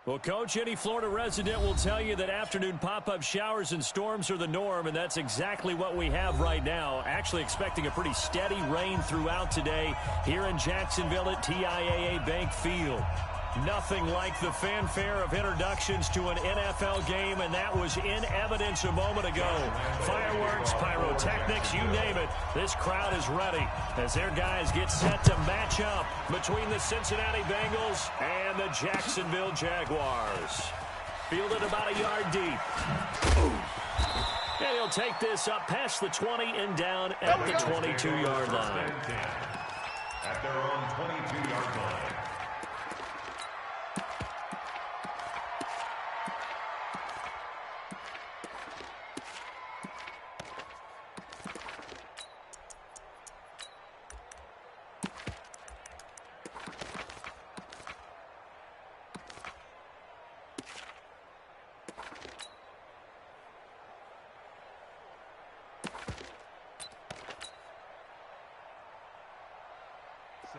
Well, Coach, any Florida resident will tell you that afternoon pop-up showers and storms are the norm, and that's exactly what we have right now. Actually expecting a pretty steady rain throughout today here in Jacksonville at TIAA Bank Field. Nothing like the fanfare of introductions to an NFL game, and that was in evidence a moment ago. Fireworks, pyrotechnics, you name it. This crowd is ready as their guys get set to match up between the Cincinnati Bengals and the Jacksonville Jaguars. Fielded about a yard deep. And he'll take this up past the 20 and down at the 22-yard line. At their own 22-yard line.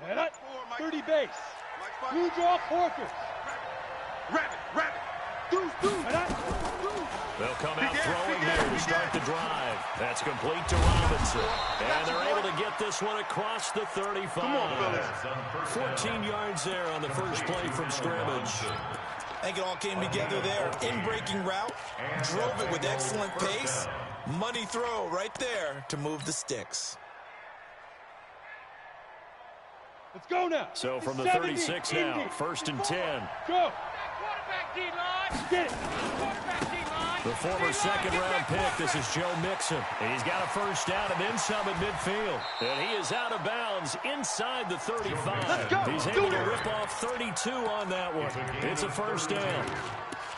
Set up, 30 base. Blue draw, Porkers. Rabbit. Deuce. They'll come out throwing here to start the drive. That's complete to Robinson. And they're able to get this one across the 35. Come on, fellas. 14 yards there on the first play from scrimmage. I think it all came together there. In-breaking route, drove it with excellent pace. Money throw right there to move the sticks. Let's go now. So from the 36 now, 1st and 10. Go. Quarterback D-line. Get it. Quarterback D-line. The former second-round pick, this is Joe Mixon. He's got a first down and then some at midfield. And he is out of bounds inside the 35. He's able to rip off 32 on that one. It's a first down.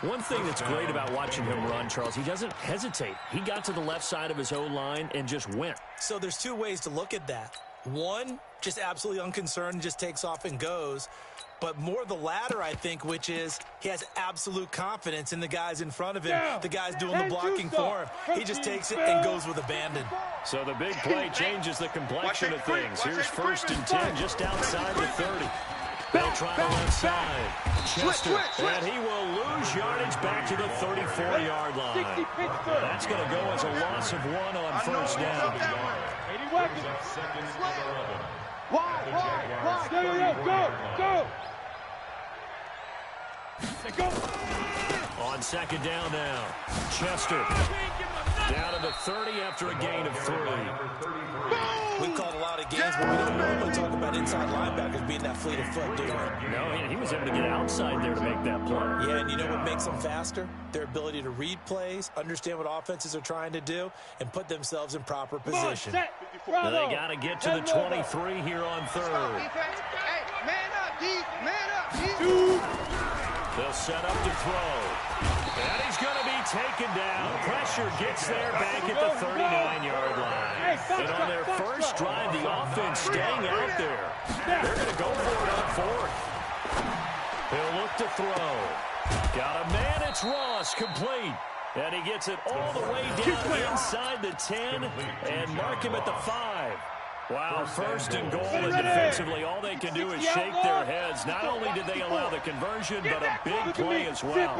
One thing that's great about watching him run, Charles, he doesn't hesitate. He got to the left side of his O-line and just went. So there's two ways to look at that. One, just absolutely unconcerned, just takes off and goes. But more the latter, I think, which is he has absolute confidence in the guys in front of him, the guys doing the blocking for him. He just takes it and goes with abandon. So the big play changes the complexion of things. Here's 1st and 10 just outside the 30. They'll try the left side. Chester, and he will lose yardage back to the 34-yard line. That's going to go as a loss of 1 on first down. 80 weapons. Go. On second down now. Chester down to the 30 after a gain of 3. We've called a lot of games, but we don't normally talk about inside linebackers being that fleet of foot, do we? No, he was able to get outside there to make that play. Yeah, and you know what makes them faster? Their ability to read plays, understand what offenses are trying to do, and put themselves in proper position. They got to get to the 23 here on 3rd. Hey, man up, D. Man up, D. They'll set up to throw. And he's going to be taken down. Pressure gets there back at the 39-yard line. And on their first drive, the offense staying out there. They're going to go for it on 4th. He'll look to throw. Got a man, it's Ross, complete. And he gets it all the way down inside the 10 and mark him at the 5. Wow, 1st and goal, and defensively all they can do is shake their heads. Not only did they allow the conversion, but a big play as well.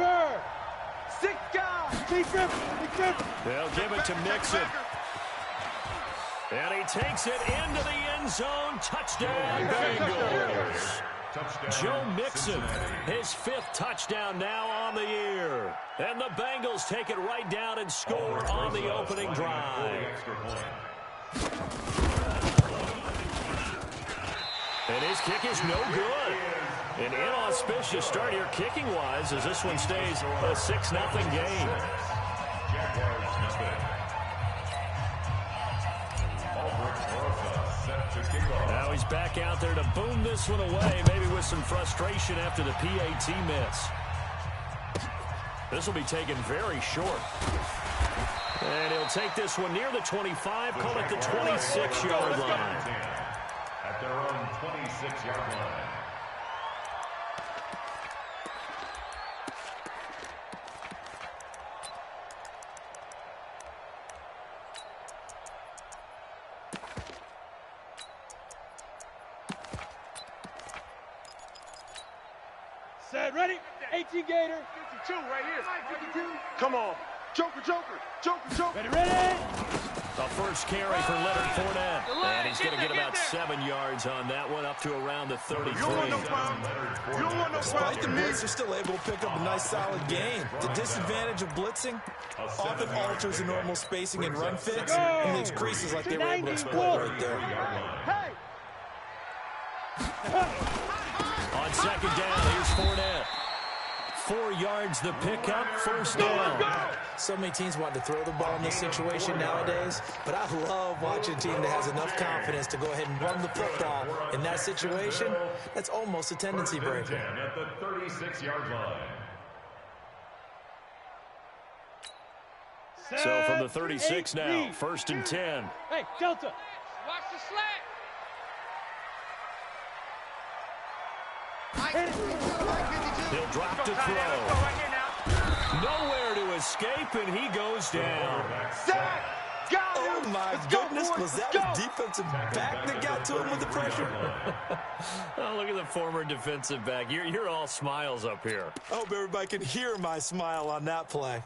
They'll give it to Mixon. And he takes it into the end zone. Touchdown, Bengals. Joe Mixon, his 5th touchdown now on the year. And the Bengals take it right down and score on the opening drive. And his kick is no good. An inauspicious start here kicking-wise as this one stays a 6-0 game. Now he's back out there to boom this one away, maybe with some frustration after the PAT miss. This will be taken very short. And he'll take this one near the 25, call it the 26-yard line. At their own 26-yard line. Set, ready? 18 Gator. 52 right here. 52. Come on. Joker, Joker, Joker, Joker. Ready? The first carry for Leonard Fournette. And he's going to get about 7 yards on that one, up to around the 33. You don't want no problem. You don't want no Despite the problem. blitz, they're still able to pick up a nice solid gain. The disadvantage of blitzing often alters the normal spacing and run fits and leaves creases like they were able to exploit right there. Hey! On second down, here's Fournette. 4 yards the pickup, first down. So many teams want to throw the ball in this situation nowadays, but I love watching a team that has enough confidence to go ahead and run the football. In that situation, that's almost a tendency breaker. At the 36-yard line. So from the 36 now, first and 10. Hey, Delta. Watch the slant. He'll drop to throw. Nowhere to escape, and he goes down. Sack! Got him! Oh, my goodness. Was that a defensive back that got to him with the pressure? Oh, look at the former defensive back. You're all smiles up here. I hope everybody can hear my smile on that play.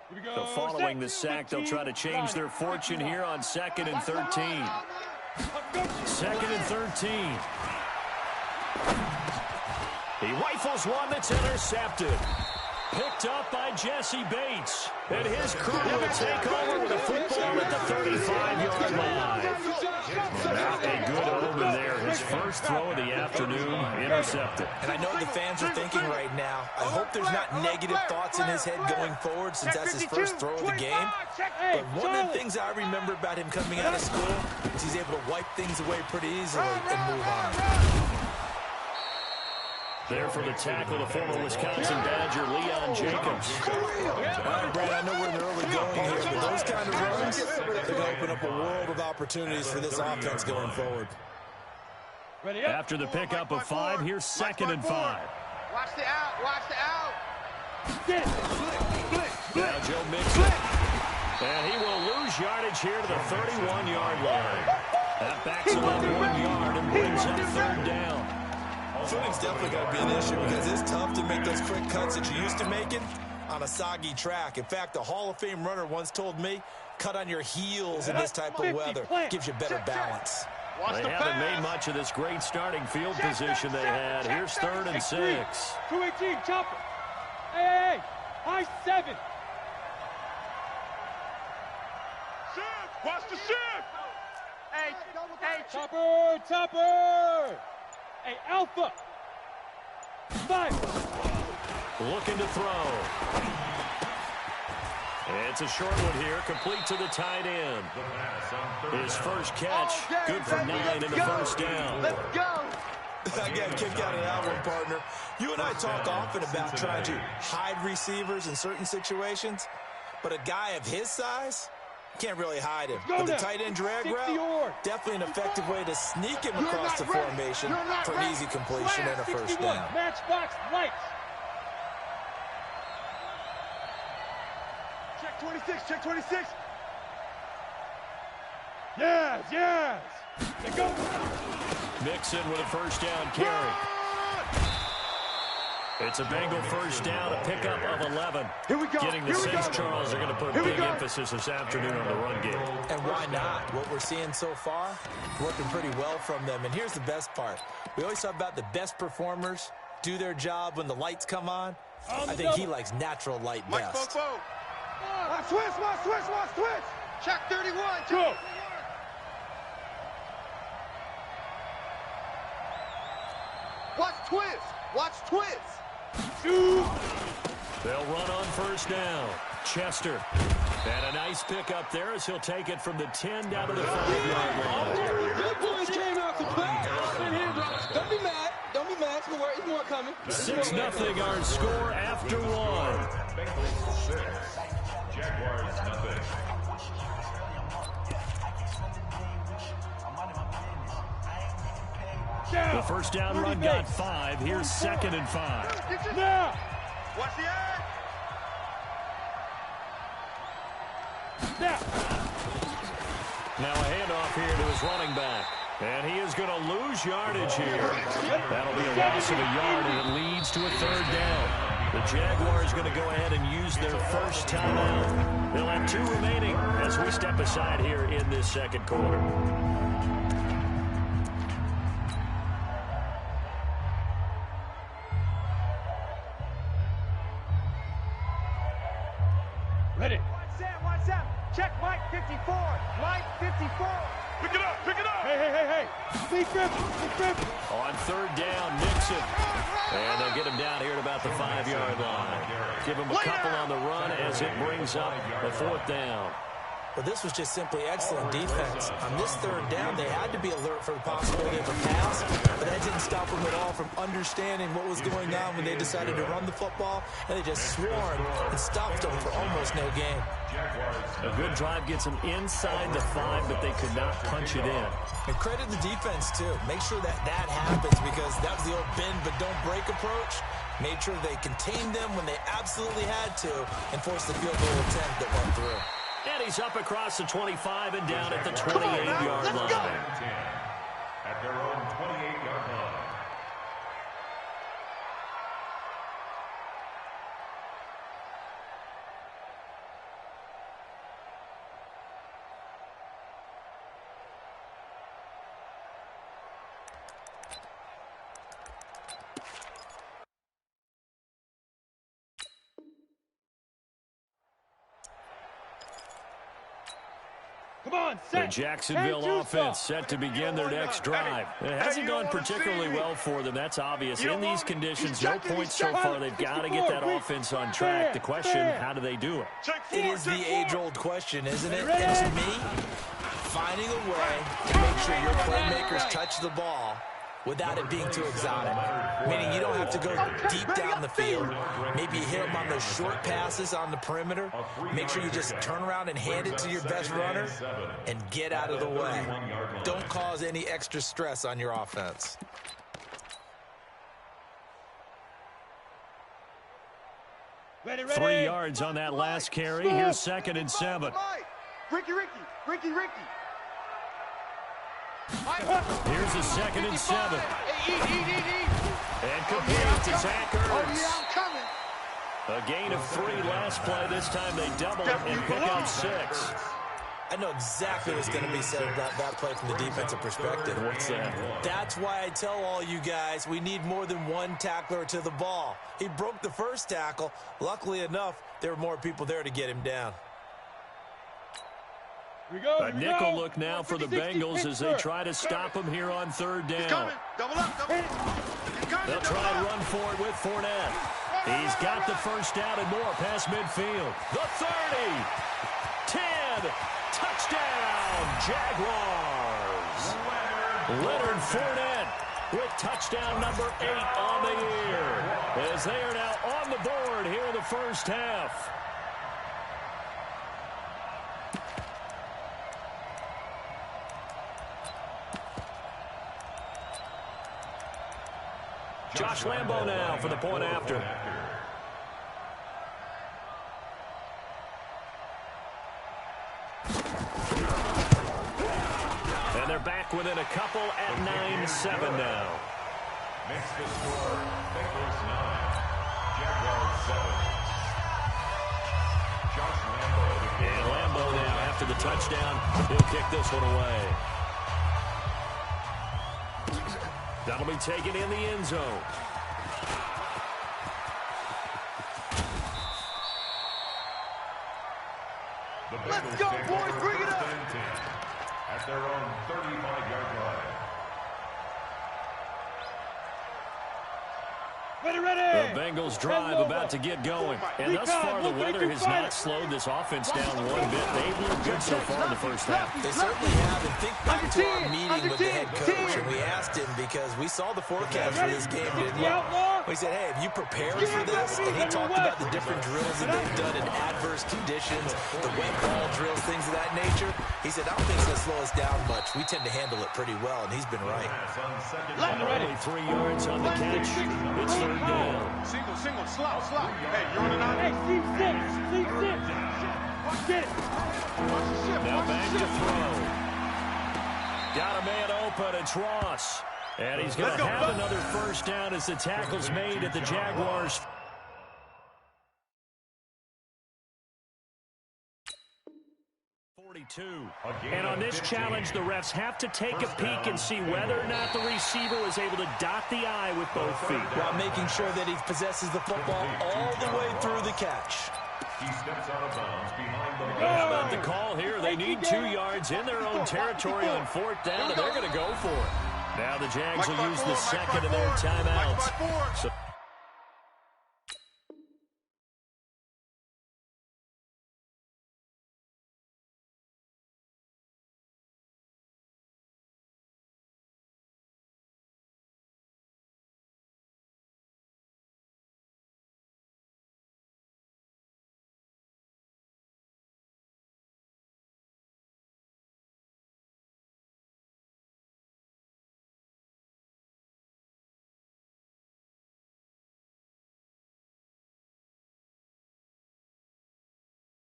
Here we go. So following the sack, they'll try to change their fortune here on 2nd and 13. 2nd and 13. He rifles one that's intercepted. Picked up by Jesse Bates. And his crew will take over with a football at the 35-yard line. Not a good omen there. His first throw of the afternoon, intercepted. And I know what the fans are thinking right now. I hope there's not negative thoughts in his head going forward since that's his first throw of the game. But one of the things I remember about him coming out of school is he's able to wipe things away pretty easily and move on. There for the tackle, the former Wisconsin Badger, Leon Jacobs. All right, Brad, I know we're in the early going here, but those kind of runs, they're going to open up a world of opportunities for this offense going forward. Ready up. After the pickup of 5, here's 2nd and 5. Watch the out. Watch the out. Get it. Now Joe Mixon. And he will lose yardage here to the 31-yard line. That backs him up 1 yard and brings up 3rd down. Footing's definitely going to be an issue because it's tough to make those quick cuts that you used to making on a soggy track. In fact, a Hall of Fame runner once told me, cut on your heels in this type of weather. Gives you better balance. They haven't made much of this great starting field position they had. Here's 3rd and 6. 218, chopper. Hey, high 7. Shift, watch the shift. Hey, Chopper. Hey, Alpha. 5. Looking to throw. It's a short one here, complete to the tight end. His first catch, good for 9 and a first down. let's go. I got a kick out of that one, partner. You and I talk often about trying to hide receivers in certain situations, but a guy of his size can't really hide him. But the tight end drag route, definitely an effective way to sneak him across the formation for an easy completion and a first down. Matchbox lights. Check 26, check 26. Yes. They go. Mixon with a first down carry. It's a Bengal first down, a pickup of 11. Here we go. Getting the St. Charles are going to put big emphasis this afternoon on the run game. And why not? What we're seeing so far, working pretty well from them. And here's the best part. We always talk about the best performers do their job when the lights come on. I think he likes natural light best. Watch twist. Check 31. Go. Watch twist. They'll run on first down. Chester. And a nice pickup there as he'll take it from the 10 down to the 5-yard line. Good boys came out to play. Don't be mad. It's more coming. 6-0 our score after 1. Bengals 6, Jaguars nothing. The first down run got 5. Here's 2nd and 5. Now. Watch the end. Now. Now a handoff here to his running back. And he is going to lose yardage here. That'll be a loss of a yard, and it leads to a third down. The Jaguars going to go ahead and use their first timeout. They'll have 2 remaining as we step aside here in this second quarter. Ready. Watch out. Check Mike 54. Mike 54. Pick it up. Hey. Steve Griffin. On third down, Nixon. And they'll get him down here at about the 5-yard line. Give him a couple on the run as it brings up a fourth down. But this was just simply excellent defense. On this third down, they had to be alert for the possibility of a pass, but that didn't stop them at all from understanding what was going on when they decided to run the football, and they just swarmed and stopped them for almost no gain. A good drive gets them inside the 5, but they could not punch it in. And credit the defense, too. Make sure that happens, because that was the old bend but don't break approach. Made sure they contained them when they absolutely had to and forced the field goal attempt that went through. And he's up across the 25 and down at the 28-yard line. At their own 28-yard line. Come on, The set. Jacksonville offense set to begin their next drive. It hasn't gone particularly well for them. That's obvious. In these conditions, no points so far. They've got to get that offense on track. The question, how do they do it? It is the age-old question, isn't it? And to me, finding a way to make sure your playmakers touch the ball without it being too exotic. Meaning you don't have to go deep down the field. Maybe you hit them on those short passes on the perimeter. Make sure you just turn around and hand it to your best runner and get out of the way. Don't cause any extra stress on your offense. Ready. 3 yards on that last carry. Here's 2nd and 7. Ricky. Here's a 2nd and 7. And complete to Zach Ertz. I'm coming. A gain of 3 last play. This time they double it and pick up 6. I know exactly what's going to be said about that play from the defensive perspective. What's that? That's why I tell all you guys we need more than one tackler to the ball. He broke the first tackle. Luckily enough, there were more people there to get him down. A nickel look now for the Bengals as they try to stop him here on third down. Double up. They'll try and run for it with Fournette. He's got the first down and more past midfield. The 30. 10. Touchdown, Jaguars. Leonard Fournette with touchdown number 8 on the year, as they are now on the board here in the first half. Josh Lambo now for the point after. And they're back within a couple at 9-7 now. Makes the score Bengals 9, Jaguars 7. Josh Lambo. And Lambo now after the touchdown. He'll kick this one away. That'll be taken in the end zone. Let's go, boys. Bring it up. At their own 35-yard line. The Bengals drive about to get going. And thus far, the weather has not slowed this offense down one bit. They've looked good so far in the first half. They certainly have. And think back to our meeting with the head coach, and we asked him because we saw the forecast for this game, didn't we? We said, hey, have you prepared for this? And he talked about the different drills that they've done in adverse conditions, the wet ball drills, things of that nature. He said, I don't think it's going to slow us down much. We tend to handle it pretty well, and he's been right. Only 3 yards on the catch. It's third down. Single, slot. Hey, you're on the line. Hey, Steve six. Get it. Now back to throw. Got a man open. It's Ross. And he's going to have another first down as the tackle's made at the Jaguars. And on this challenge, the refs have to take a peek and see whether or not the receiver was able to dot the I with both feet, while making sure that he possesses the football all the way through the catch. He steps out of bounds behind the line. How about the call here? They need 2 yards in their own territory on 4th down, and they're going to go for it. Now the Jags will use the second of their timeouts.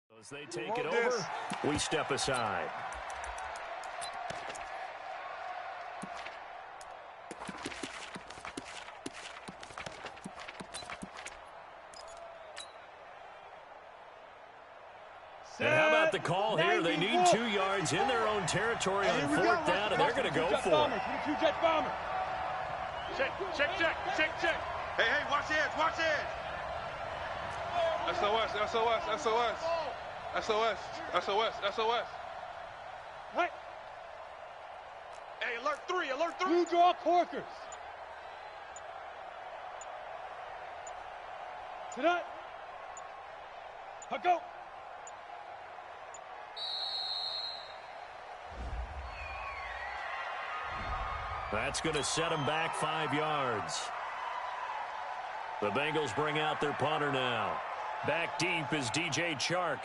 So as they take it over, we step aside. And how about the call here? They need 2 yards in their own territory on 4th down, and they're going to go for it. Two-jet bomber. Check. Hey, watch the edge, watch the edge. SOS. Right. Hey, alert 3. Blue draw corkers. Tonight. Go. That's going to set them back 5 yards. The Bengals bring out their punter now. Back deep is DJ Chark.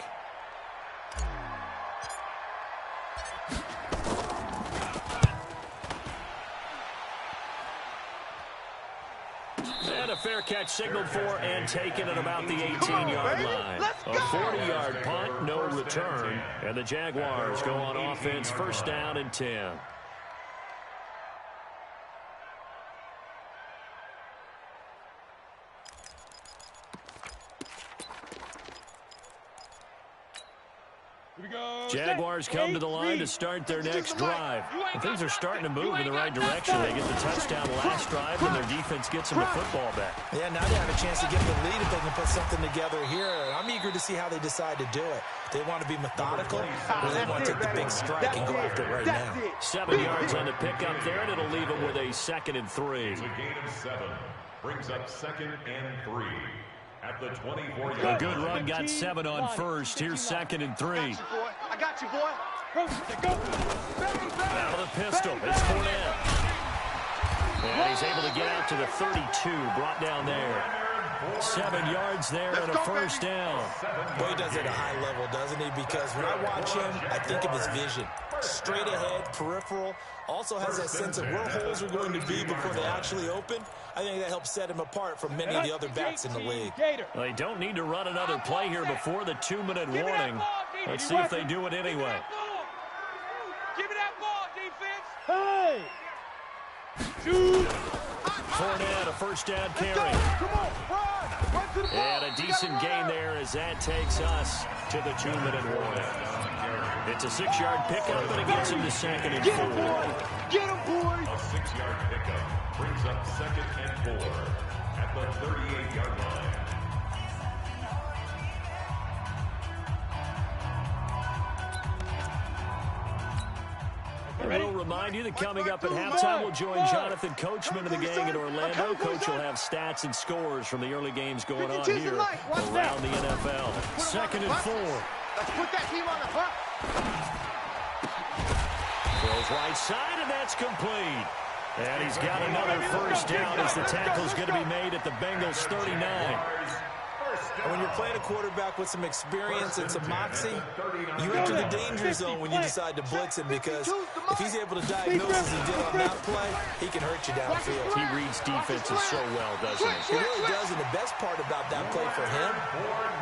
And a fair catch signaled for and taken at about the 18-yard line. A 40-yard punt, no return. And the Jaguars go on offense, 1st down and 10. Jaguars come to the line to start their next drive. And things are starting to move in the right direction. They get the touchdown last drive, and their defense gets them the football back. Yeah, now they have a chance to get the lead if they can put something together here. I'm eager to see how they decide to do it. They want to be methodical, or they want to take the big strike and go after it right now. 7 yards on the pickup there, and it'll leave them with a 2nd and 3. It's a gain of 7. Brings up 2nd and 3. At the 24-yard A good run got 7 on 1st. Here's 2nd and 3. I got you, boy. Go. Out of the pistol. It's Fournette. And he's able to get out to the 32. Brought down there. 7 yards there and a 1st down. Boy, he does it at a high level, doesn't he? Because when I watch him, I think of his vision. Straight ahead, peripheral. Also has that sense of where holes are going to be before they actually open. I think that helps set him apart from many of the other backs in the league. Well, they don't need to run another play here before the 2-minute warning. Let's see if they do it anyway. Give me that ball, defense. Hey! Fournette, a 1st down carry. Come on, run to the ball. And a decent gain there as that takes us to the 2-minute warning. It's a 6-yard pickup, and it gets him to 2nd and 4. Get him, boy. A 6-yard pickup brings up 2nd and 4 at the 38-yard line. We'll remind you that coming up at halftime, we'll join Jonathan Coachman of the gang in Orlando. Coach will have stats and scores from the early games going on here around the NFL. 2nd and 4. Let's put that team on the hook. Throws right side, and that's complete. And he's got another 1st down as the tackle's going to be made at the Bengals 39. And when you're playing a quarterback with some experience and some moxie, you enter the danger zone when you decide to blitz him, because if he's able to diagnose as he did on that play, he can hurt you downfield. He reads defenses so well, doesn't he? He really does, and the best part about that play for him,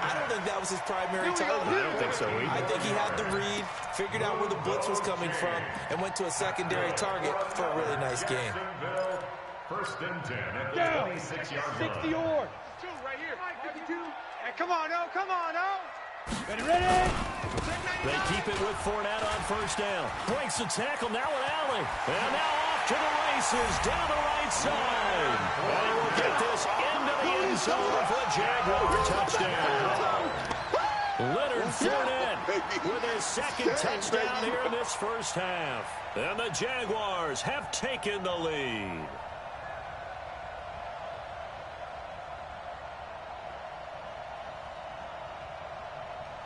I don't think that was his primary target. I don't think so either. I think he had the read, figured out where the blitz was coming from, and went to a secondary target for a really nice game. First and 10 at the 26-yard line. 60 or. Two right here. 52. Hey, come on, O. Come on, O. Ready, ready. They keep it with Fournette on first down. Breaks the tackle, now an alley. And now off to the races, down the right side. And he will get this into the end zone for the Jaguar touchdown. Leonard Fournette with his second touchdown here in this first half. And the Jaguars have taken the lead.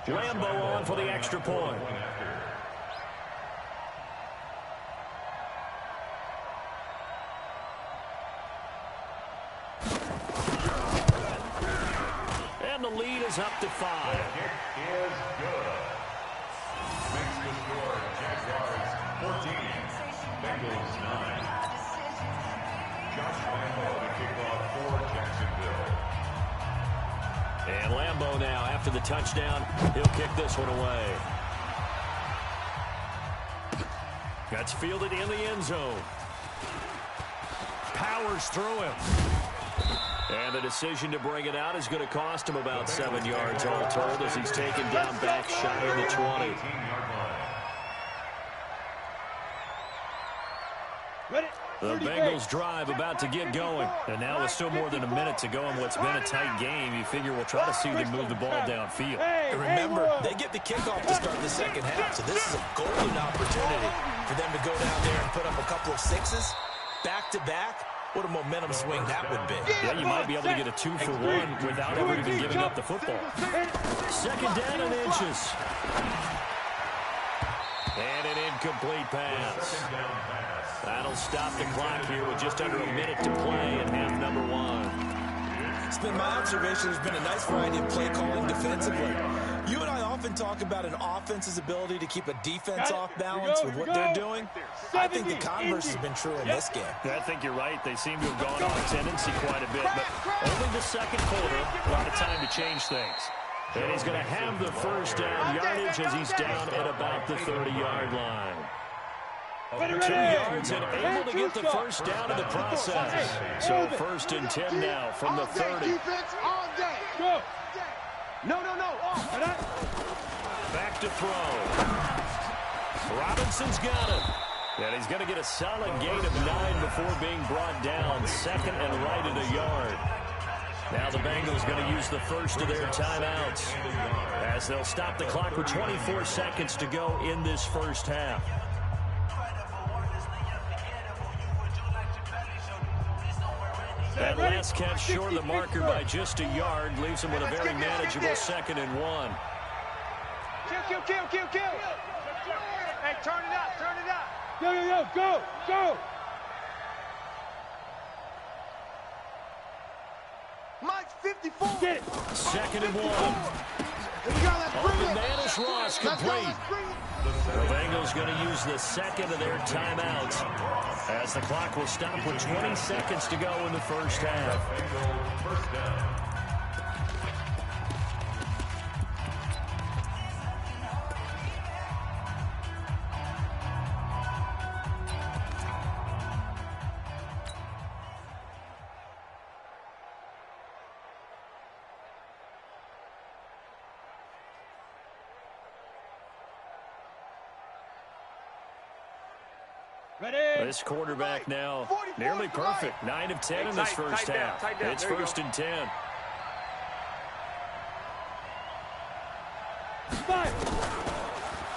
Lambo on for the extra point. And the lead is up to 5. Kick is good. Makes the score Jaguars 14, Bengals 9. Josh Lambo to kick off for Jacksonville. And Lambo now, after the touchdown, he'll kick this one away. That's fielded in the end zone. Powers through him. And the decision to bring it out is going to cost him about 7 yards all told, as he's taken down back shy of the 20. The Bengals drive about to get going. And now with still more than a minute to go in what's been a tight game, you figure we'll try to see them move the ball downfield. And remember, they get the kickoff to start the second half, so this is a golden opportunity for them to go down there and put up a couple of sixes back-to-back. What a momentum swing that would be. Yeah, you might be able to get a 2-for-1 without ever even giving up the football. Second down and inches. And an incomplete pass. That'll stop the clock here with just under a minute to play in half number 1. It's been my observation there's been a nice variety of play calling defensively. You and I often talk about an offense's ability to keep a defense off balance with what they're doing. I think the converse has been true in this game. I think you're right. They seem to have gone off tendency quite a bit, but only the second quarter, a lot of time to change things. And he's going to have the first down yardage as he's down at about the 30-yard line. 2 yards and able to get the first down in the process. So first and 10 now from the 30. No. Back to throw. Robinson's got him. And he's going to get a solid gain of 9 before being brought down. Second and right at a yard. Now the Bengals going to use the first of their timeouts as they'll stop the clock with 24 seconds to go in this first half. That last catch short of the marker by just a yard leaves him with a very manageable 2nd and 1. Kill. Hey, turn it up. Go. Mike's 54. Get it. 2nd and 1. Open man is Ross, complete. The Bengals going to use the second of their timeouts as the clock will stop with 20 seconds to go in the first half. First down. This quarterback now nearly perfect. 9 of 10 in this first half. It's first and 10.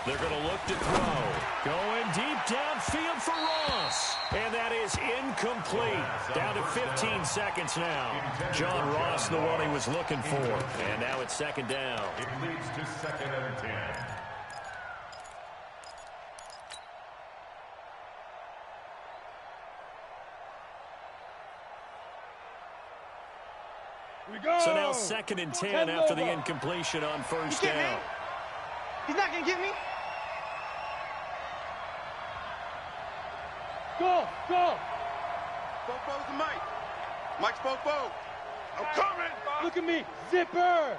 They're going to look to throw. Going deep downfield for Ross. And that is incomplete. Down to 15 seconds now. John Ross, the one he was looking for. And now it's second down. It leads to 2nd and 10. So now 2nd and 10 after the incompletion on first down. He's not going to get me. Go. Fofo's the Mike. Mike's Fofo. I'm coming. Look at me. Zipper.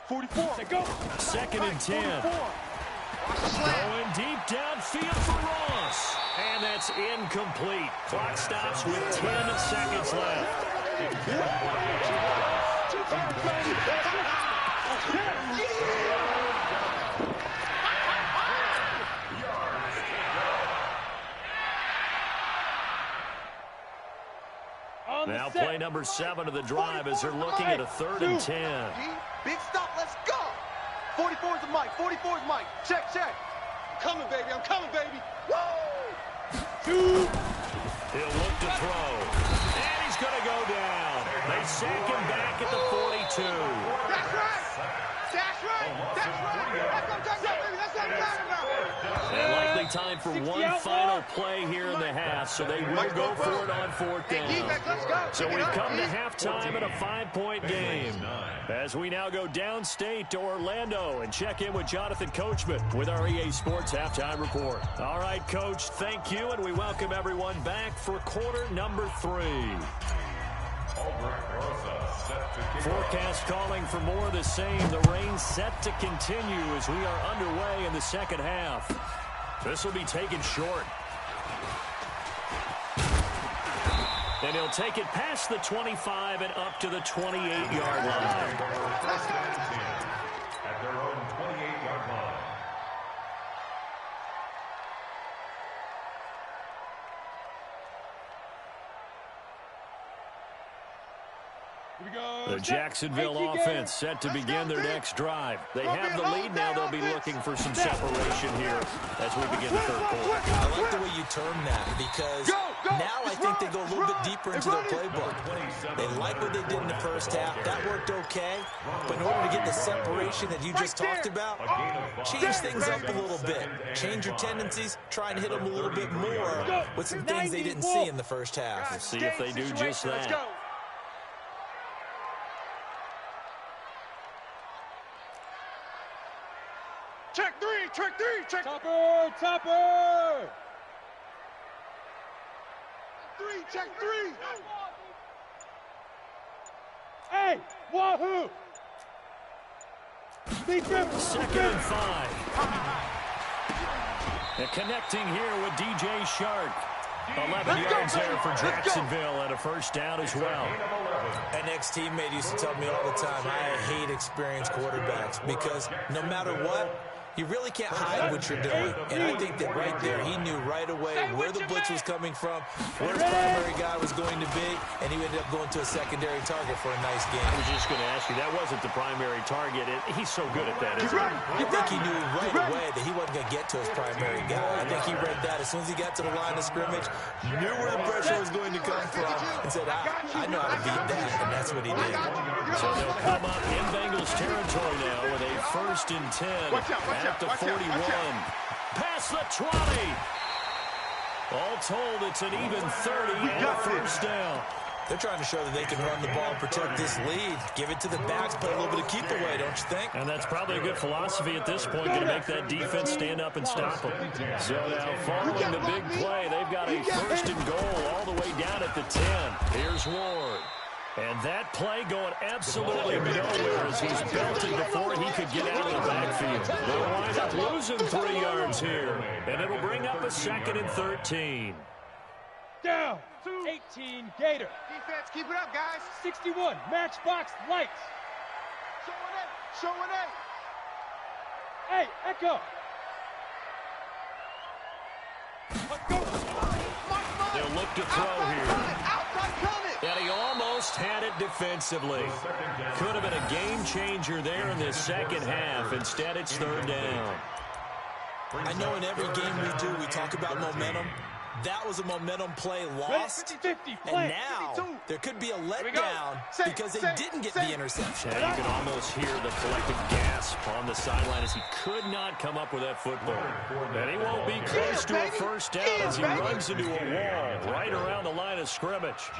44. Go. 2nd and 10. Going deep downfield for Ross. And that's incomplete. Clock stops with 10 seconds left. Now play number 7 of the drive as they're looking at a 3rd and 10. Big stop, let's go. 44 is the Mike, 44 is Mike. Check. I'm coming, baby, Woo! He'll look to throw. And he's going to go down. They sack him back at the 42. That's right. That's what I'm talking about. And likely time for one final play here in the half, so they will go for it on 4th down. So we've come to halftime in a 5-point game. As we now go downstate to Orlando and check in with Jonathan Coachman with our EA Sports Halftime Report. All right, Coach, thank you, and we welcome everyone back for quarter number 3. Forecast calling for more of the same. The rain set to continue as we are underway in the second half. This will be taken short. And he'll take it past the 25 and up to the 28-yard line. At their own 28-yard line. The Jacksonville offense set to begin their next drive. They have the lead now. They'll be looking for some separation here as we begin the third quarter. I like the way you term that because now I think they go a little bit deeper into their playbook. They like what they did in the first half. That worked okay. But in order to get the separation that you just talked about, change things up a little bit. Change your tendencies. Try and hit them a little bit more with some things they didn't see in the first half. We'll see if they do just that. Check three. Topper. Check three. Hey, wahoo! Second and 5. And connecting here with DJ Shark. 11 yards there for Jacksonville and a first down as well. An ex-teammate used to tell me all the time, I hate experienced quarterbacks because no matter what, you really can't hide what you're doing. And I think that right there, he knew right away where the blitz was coming from, where his primary guy was going to be, and he ended up going to a secondary target for a nice game. I was just going to ask you, that wasn't the primary target. He's so good at that, isn't he? I think he knew right away that he wasn't going to get to his primary guy. I think he read that as soon as he got to the line of scrimmage, knew where the pressure was going to come from, and said, I know how to beat that, and that's what he did. So they'll come up in Bengals territory now with a 1st and 10 at the 41. Past the 20. All told, it's an even 30 and a first down. They're trying to show that they can run the ball and protect this lead. Give it to the backs, play a little bit of keep away, don't you think? And that's probably a good philosophy at this point, going to make that defense stand up and stop them. So now following the big play, they've got a 1st and goal all the way down at the 10. Here's Ward. And that play going absolutely nowhere as he's belted before he could get out of the backfield. They'll wind up losing 3 yards here. And it'll bring up a 2nd and 13. Down. 18 Gator. Defense, keep it up, guys. 61 Matchbox Lights. Showing it. Hey, Echo. Let's go. They'll look to throw here. Outside coming. And he almost had it defensively. Could have been a game changer there in this second half. Instead, it's 3rd down. I know in every game we do, we talk about momentum. That was a momentum play lost. 50, and now there could be a letdown because they didn't get the interception. Yeah, you can almost hear the collective gasp on the sideline as he could not come up with that football. And he won't He'll be close to a first down as he runs into a wall right around the line of scrimmage.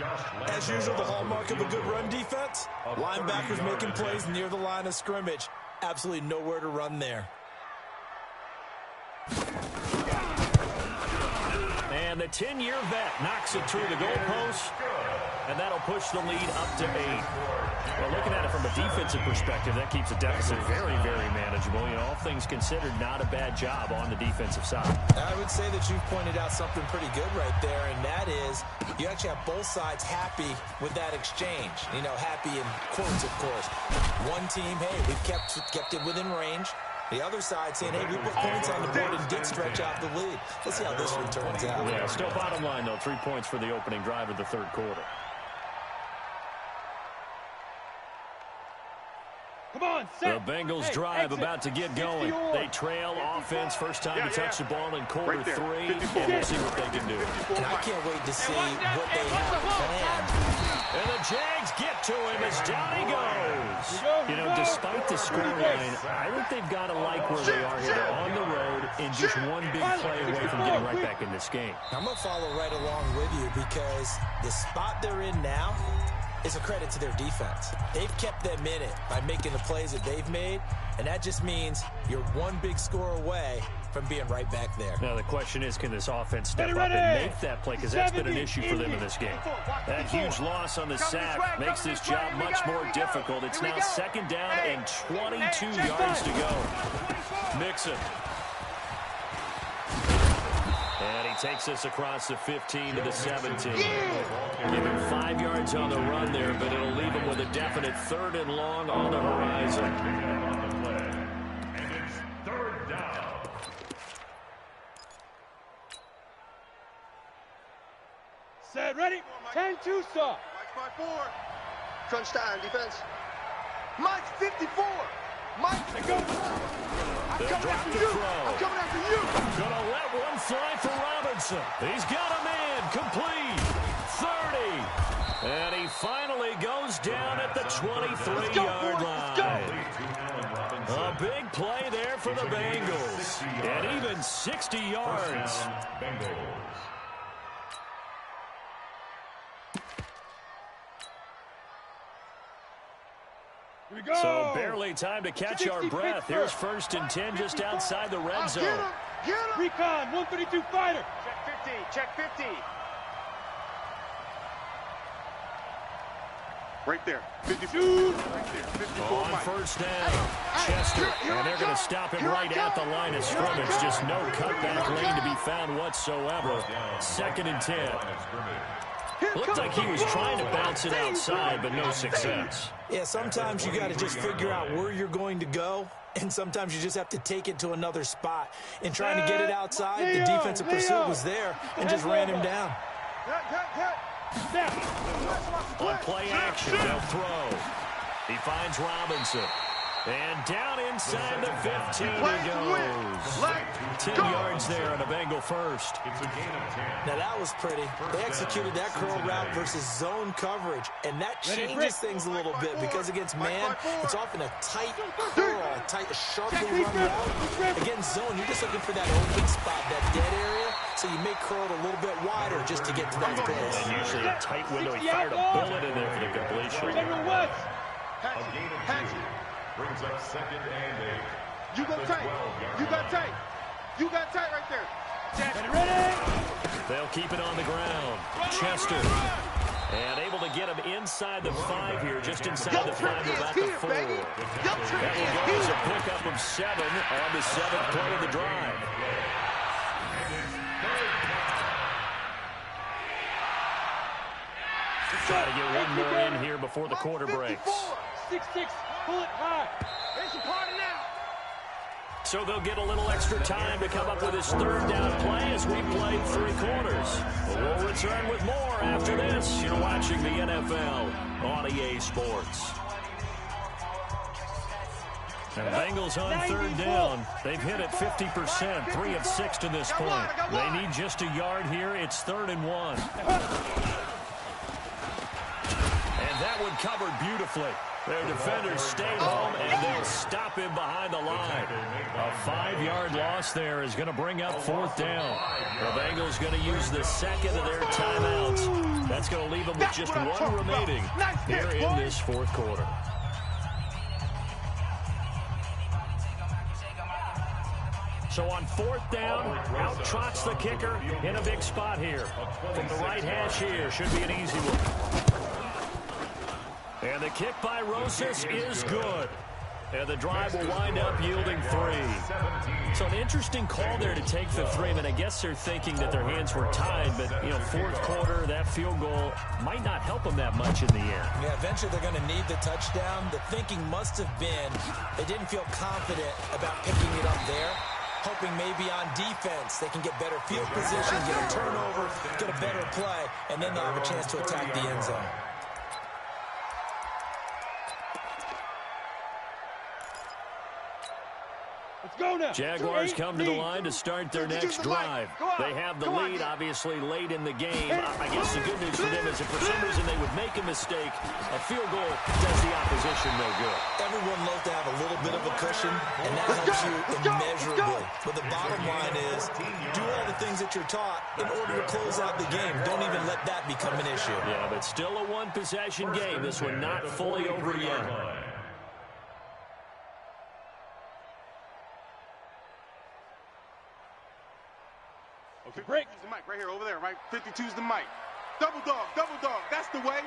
As usual, the hallmark of a good run defense, linebackers making plays near the line of scrimmage. Absolutely nowhere to run there. And the 10-year vet knocks it through the goalpost, and that'll push the lead up to 8. Well, looking at it from a defensive perspective, that keeps the deficit very, very manageable. You know, all things considered, not a bad job on the defensive side. I would say that you've pointed out something pretty good right there, and that is you actually have both sides happy with that exchange. You know, happy in quotes, of course. One team, hey, we've kept it within range. The other side saying, hey, we put points on the board and did stretch out the lead. Let's see how this one turns out. Yeah, still bottom line, though, 3 points for the opening drive of the third quarter. Come on, set. The Bengals drive about to get going. They trail offense first time to touch the ball in quarter 3, and we'll see what they can do. And I can't wait to see what they have planned. And the Jags get to him as down he goes. You know, despite the scoreline, I think they've got to like where they are here. They're on the road and just one big play away from getting right back in this game. I'm going to follow right along with you because the spot they're in now is a credit to their defense. They've kept them in it by making the plays that they've made, and that just means you're one big score away from being right back there. Now the question is, can this offense step up and make that play? Because that's been an issue for them in this game. That huge loss on the sack makes this job much more difficult. It's now second down and 22 yards to go. Mixon. And he takes us across the 15 to the 17. Give him 5 yards on the run there, but it'll leave him with a definite 3rd and long on the horizon. And it's 3rd down. Set, ready. 10-2 stop. Mike's by 4. Crunch time, defense. Mike's 54. Mike's go. I'm coming after you. I'm coming after you. Gonna let one fly for Robinson. He's got a man complete. 30. And he finally goes down at the 23-yard line. A big play there for the Bengals. And even 60 yards. So barely time to catch our breath. Here's 1st and 10 just outside the red zone. Get him. Recon, 132 fighter. Check 50. Right there. 52. Right there. 54. On first down, Chester. And they're going to stop him right at the line of scrimmage. Just no cutback lane to be found whatsoever. 2nd and 10. Looked like he was trying to bounce it outside, but no success. Yeah, sometimes you got to just figure out where you're going to go, and sometimes you just have to take it to another spot. In trying to get it outside, the defensive pursuit was there and just ran him down. On play action, they'll throw. He finds Robinson. And down inside the 15 he goes. 10 yards there on a Bengal first. Now that was pretty. They executed that curl route versus zone coverage, and that changes things a little bit because against man, it's often a tight curl, a sharply run route. Against zone, you're just looking for that open spot, that dead area, so you make curl a little bit wider just to get to that place. And usually a tight window. He fired a bullet in there for the completion. Brings up 2nd and 8. You go tight. You got tight. You got tight right there. Ready. They'll keep it on the ground. Chester. And able to get him inside the 5 here, just inside the 5, about the 4. That will go as a pickup of 7 on the 7th play of the drive. Try to get one more in here before the quarter breaks. 6-6, pull it high. It's a party now. So they'll get a little extra time to come up with his 3rd down play as we play 3 quarters. We'll return with more after this. You're watching the NFL on EA Sports. And Bengals on 3rd down. They've hit it 50%, 3 of 6 to this point. They need just a yard here. It's 3rd and 1. And that one covered beautifully. Their defenders stayed home, and they'll stop him behind the line. A 5-yard loss there is going to bring up 4th down. The Bengals going to use the second of their timeouts. That's going to leave them with just one remaining here in this 4th quarter. So on 4th down, out trots the kicker in a big spot here. From the right hash here, should be an easy one. And the kick by Rosas is good. And the drive will wind up yielding 3. So an interesting call there to take the 3. I mean, I guess they're thinking that their hands were tied, but, 4th quarter, that field goal might not help them that much in the end. Yeah, eventually they're going to need the touchdown. The thinking must have been they didn't feel confident about picking it up there, hoping maybe on defense they can get better field position, get a turnover, get a better play, and then they'll have a chance to attack the end zone. Jaguars come to the line to start their next drive. They have the lead, obviously, late in the game. I guess the good news for them is if for some reason they would make a mistake, a field goal does the opposition no good. Everyone loves to have a little bit of a cushion, and that helps you immeasurably. But the bottom line is, do all the things that you're taught in order to close out the game. Don't even let that become an issue. Yeah, but still a one-possession game. This one not fully over yet. Okay, break. The mic right here, over there, right? 52's the mic. Double dog, that's the way.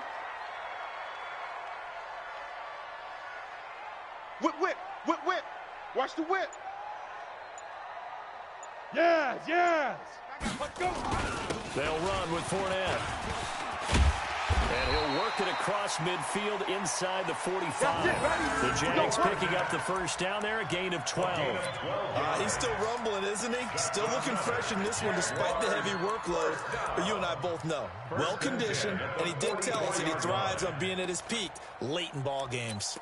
Whip. Watch the whip. Yes. Let's go. They'll run with Fournette. And he'll work it across midfield inside the 45. The Jags picking up the first down there, a gain of 12. He's still rumbling, isn't he? Still looking fresh in this one despite the heavy workload. But you and I both know, well-conditioned, and he did tell us that he thrives on being at his peak late in ball games.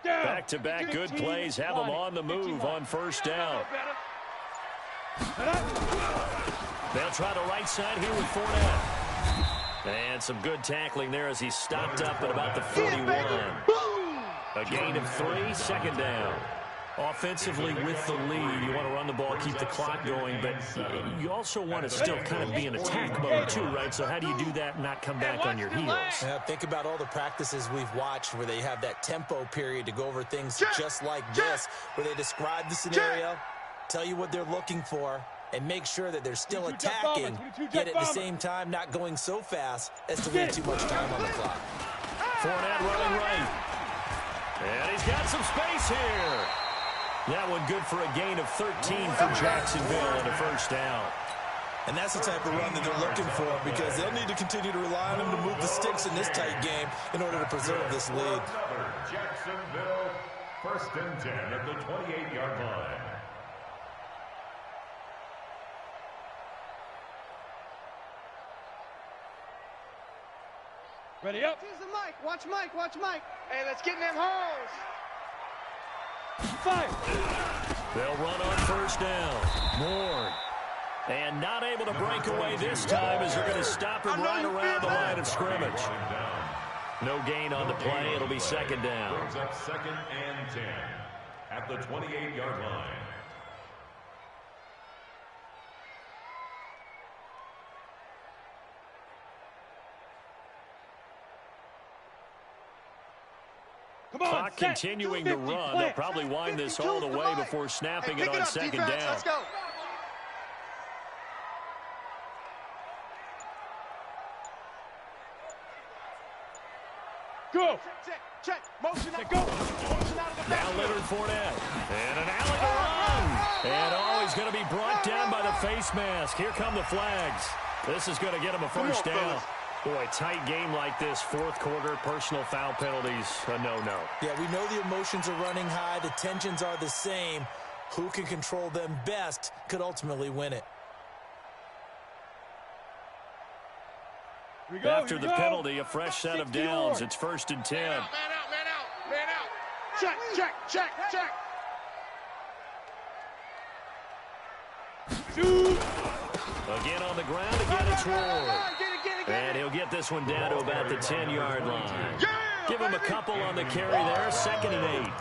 Back-to-back good plays have them on the move on first down. They'll try the right side here with Fournette. And some good tackling there as he stopped up at about the 41. A gain of 3, 2nd down. Offensively with the lead, you want to run the ball, keep the clock going, but you also want to still kind of be in attack mode too, right? So how do you do that and not come back on your heels? Think about all the practices we've watched where they have that tempo period to go over things just like this, where they describe the scenario, tell you what they're looking for, and make sure that they're still attacking, yet at the same time not going so fast as to leave too much time on the clock. Fournette running right. And he's got some space here. That one good for a gain of 13 for Jacksonville and a first down. And that's the type of run that they're looking for because they'll need to continue to rely on him to move the sticks in this tight game in order to preserve this lead. Jacksonville, 1st and 10 at the 28-yard line. Ready up. Here's the mic. Watch Mike. Hey, let's get in them holes. Fire. They'll run on first down. Ward. And not able to break away this time as they're going to stop him right around the line of scrimmage. No gain on the play. It'll be 2nd down. Brings up 2nd and 10 at the 28-yard line. Clock continuing to run. They'll probably wind this all the way before snapping it on 2nd down. Let's go. Go. Check. Motion out. Go. Motion out of the back. Now Leonard Fournette. And an alley to run. And he's going to be brought down by the face mask. Here come the flags. This is going to get him a first down. Boy, tight game like this, 4th quarter, personal foul penalties, a no-no. Yeah, we know the emotions are running high. The tensions are the same. Who can control them best could ultimately win it. After the penalty, a fresh set of downs. It's 1st and 10. Man out. Check. Again on the ground, again it's Ward. And he'll get this one down to about the 10-yard line. Give him a couple on the carry there, 2nd and 8.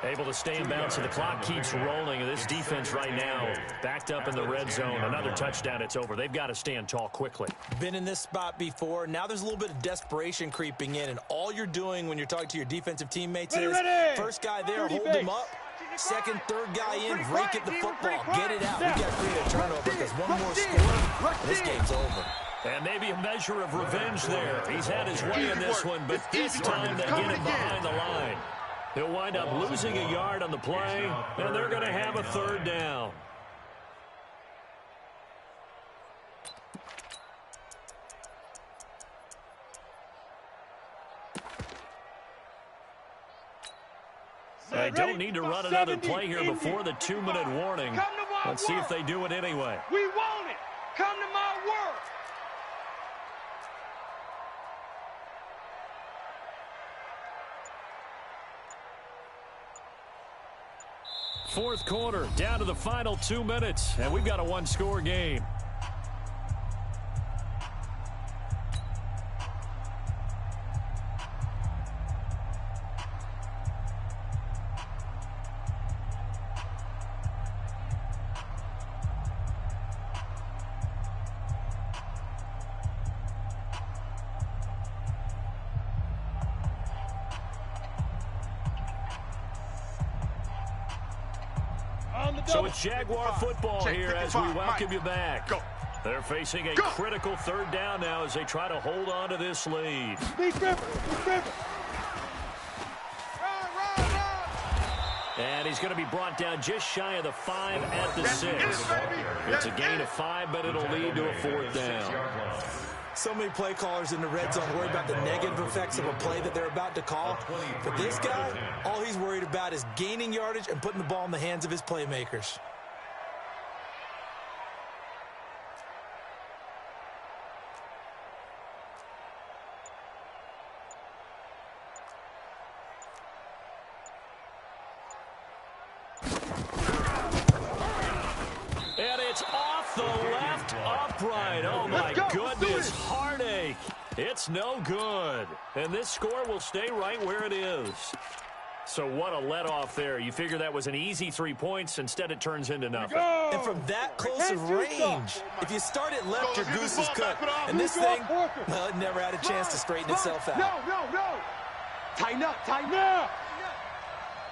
Able to stay in bounds, and the clock keeps rolling. And this defense right now backed up in the red zone. Another touchdown, it's over. They've got to stand tall quickly. Been in this spot before. Now there's a little bit of desperation creeping in, and all you're doing when you're talking to your defensive teammates is first guy there, hold him up. Second, third guy in, break at the football. Get it out. We got to create a turnover because one more score, and this game's over. And maybe a measure of revenge there. He's had his way in this one, but this time they get him behind the line. He'll wind up losing a yard on the play, and they're going to have a 3rd down. They don't need to run another play here before the 2-minute warning. Let's see if they do it anyway. We want it. Come to my work. Fourth quarter, down to the final 2 minutes, and we've got a 1-score game. So it's Jaguar football here as we welcome you back. They're facing a critical 3rd down now as they try to hold on to this lead. And he's going to be brought down just shy of the 5 at the 6. It's a gain of 5, but it'll lead to a 4th down. So many play callers in the red zone worry about the negative effects of a play that they're about to call. But this guy, all he's worried about is gaining yardage and putting the ball in the hands of his playmakers. And it's off the left upright. Oh, my goodness. Heartache. It's no good. And this score will stay right where it is. So what a let-off there. You figure that was an easy 3 points. Instead, it turns into nothing. And from that close of range, if you start it left, your goose is cut. And this thing, well, it never had a chance to straighten itself out. No. Tighten up.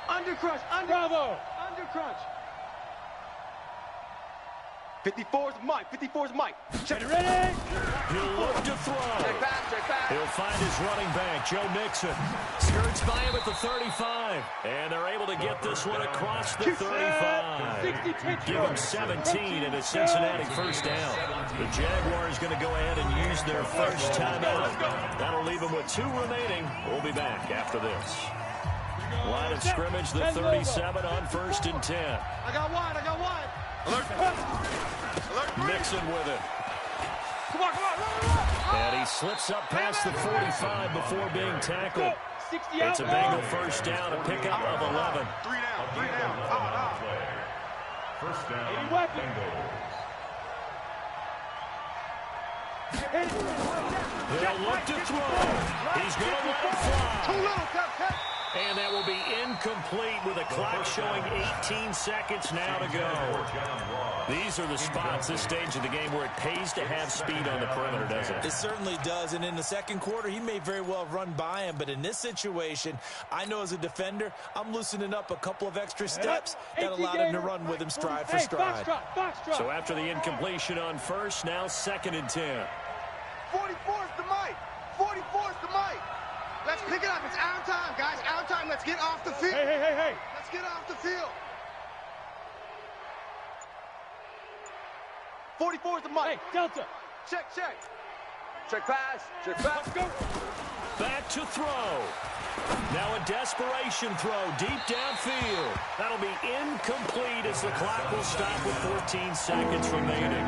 Under crunch. Bravo. Under crunch. 54's Mike. Check it. Ready? He'll look to throw. Check back. He'll find his running back, Joe Mixon. Skirts by him at the 35. And they're able to get this one across the 35. Give him 17 and a Cincinnati 1st down. The Jaguars going to go ahead and use their first timeout. That'll leave them with 2 remaining. We'll be back after this. Line of scrimmage, the 37 on 1st and 10. I got one. Alert. Mixon with it. Come on. And he slips up past the 45 before being tackled. It's a Bengal 1st down, a pickup of 11. 3 down. First down. He'll look to throw. He's going to let it fly. Too little, Ted. And that will be incomplete with a clock showing 18 seconds now to go. These are the spots, this stage of the game, where it pays to have speed on the perimeter, doesn't it? It certainly does, and in the second quarter, he may very well have run by him, but in this situation, I know as a defender, I'm loosening up a couple of extra steps that allowed him to run with him stride for stride. So after the incompletion on 1st, now 2nd and 10. 44's the mic. Let's pick it up. It's our time, guys. Our time. Let's get off the field. Hey. Let's get off the field. 44's the mic. Hey, Delta. Check. Check pass. Let's go. Back to throw. Now a desperation throw deep downfield. That'll be incomplete as the clock will stop with 14 seconds remaining.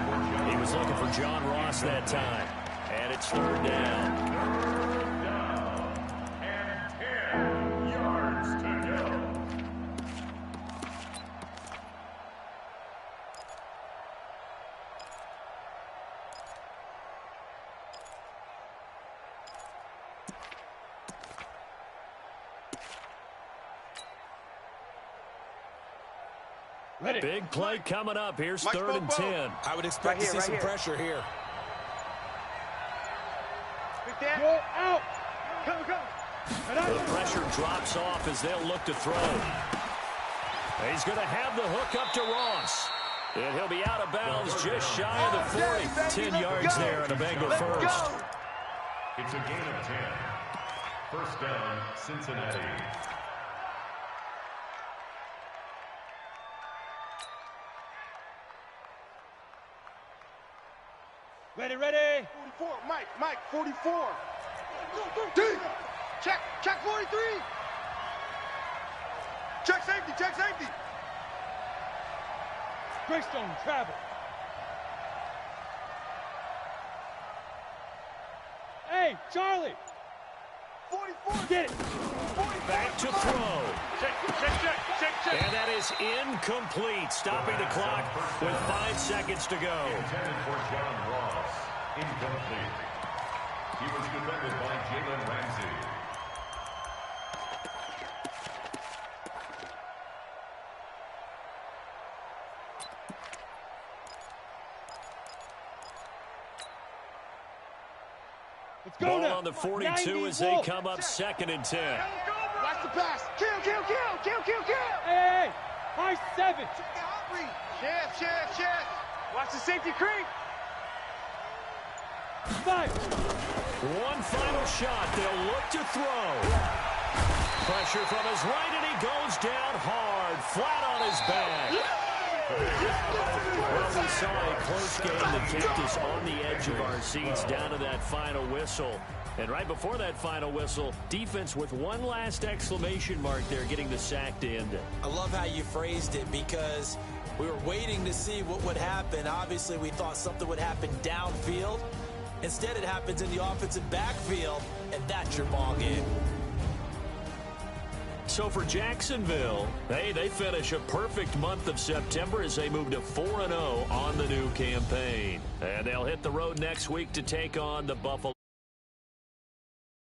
He was looking for John Ross that time. And it's 3rd down. Big play coming up. Here's Mike, 3rd and 10. I would expect to see some pressure here. Go out. The pressure drops off as they'll look to throw. He's going to have the hook up to Ross. And he'll be out of bounds just shy of the 40. 10 yards there and a Bengal first. It's a gain of 10. First down, Cincinnati. Ready. 44, Mike, 44. Deep. Check 43. Check safety. Greystone, travel. Hey, Charlie. 44. Get it. 44. Back to throw. Check. And that is incomplete, stopping the clock with 5 seconds to go. Intended for John Ross. Incomplete. He was defended by Jalen Ramsey. Let's go Ball now. on the 42 as 90 they come up 2nd and 10. Watch the pass. Kill. Hey. High 7. Chef. Watch the safety creep. 5. One final shot. They'll look to throw. Pressure from his right, and he goes down hard, flat on his back. Well, we saw a close game that kept us on the edge of our seats down to that final whistle. And right before that final whistle, defense with one last exclamation mark there, getting the sack to end it. I love how you phrased it because we were waiting to see what would happen. Obviously, we thought something would happen downfield. Instead, it happens in the offensive backfield, and that's your ball game. So for Jacksonville, they finish a perfect month of September as they move to 4-0 on the new campaign. And they'll hit the road next week to take on the Buffalo.